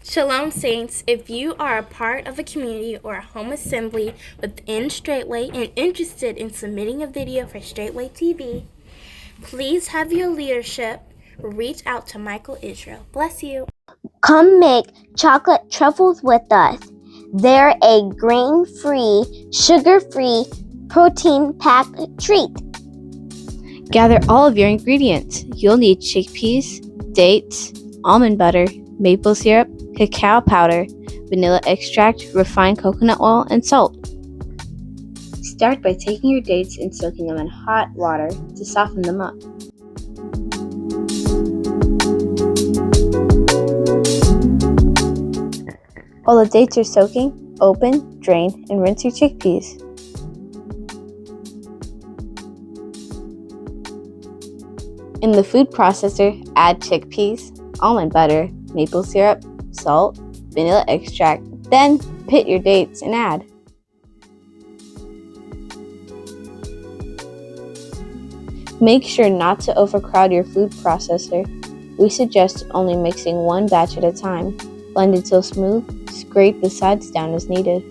Shalom, Saints. If you are a part of a community or a home assembly within Straitway and interested in submitting a video for Straitway TV, please have your leadership reach out to Michael Israel. Bless you. Come make chocolate truffles with us. They're a grain-free, sugar-free, protein-packed treat. Gather all of your ingredients. You'll need chickpeas, dates, almond butter, maple syrup, cacao powder, vanilla extract, refined coconut oil, and salt. Start by taking your dates and soaking them in hot water to soften them up. While the dates are soaking, open, drain, and rinse your chickpeas. In the food processor, add chickpeas, almond butter, maple syrup, salt, vanilla extract, then pit your dates and add. Make sure not to overcrowd your food processor. We suggest only mixing one batch at a time. Blend until smooth, scrape the sides down as needed.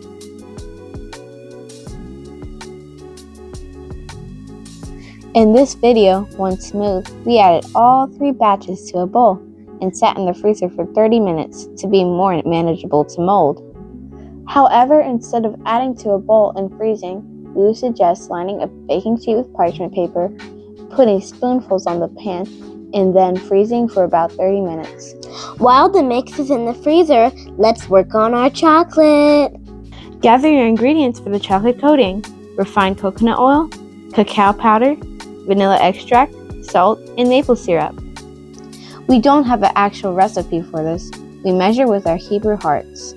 In this video, once smooth, we added all 3 batches to a bowl and sat in the freezer for 30 minutes to be more manageable to mold. However, instead of adding to a bowl and freezing, we would suggest lining a baking sheet with parchment paper, putting spoonfuls on the pan, and then freezing for about 30 minutes. While the mix is in the freezer, let's work on our chocolate. Gather your ingredients for the chocolate coating: refined coconut oil, cacao powder, vanilla extract, salt, and maple syrup. We don't have an actual recipe for this. We measure with our Hebrew hearts.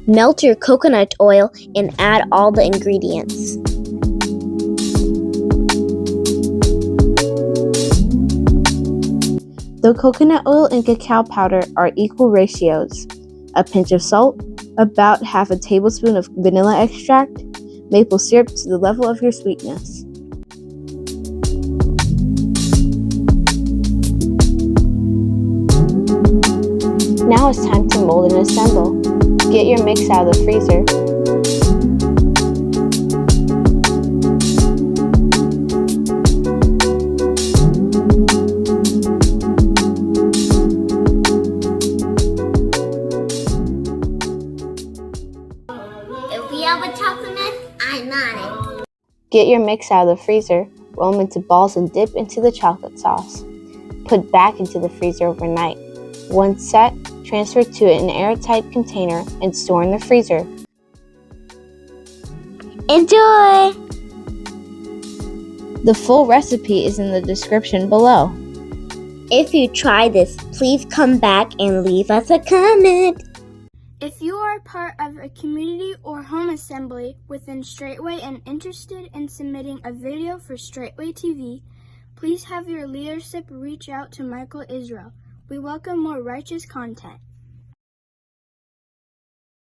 Melt your coconut oil and add all the ingredients. The coconut oil and cacao powder are equal ratios. A pinch of salt, about half a tablespoon of vanilla extract, maple syrup to the level of your sweetness. Now it's time to mold and assemble. Get your mix out of the freezer. If we have a chocolate mix, I'm on it. Get your mix out of the freezer, roll them into balls and dip into the chocolate sauce. Put back into the freezer overnight. Once set, transfer to an airtight container and store in the freezer. Enjoy! The full recipe is in the description below. If you try this, please come back and leave us a comment. If you are a part of a community or home assembly within Straitway and interested in submitting a video for Straitway TV, please have your leadership reach out to Michael Israel. We welcome more righteous content.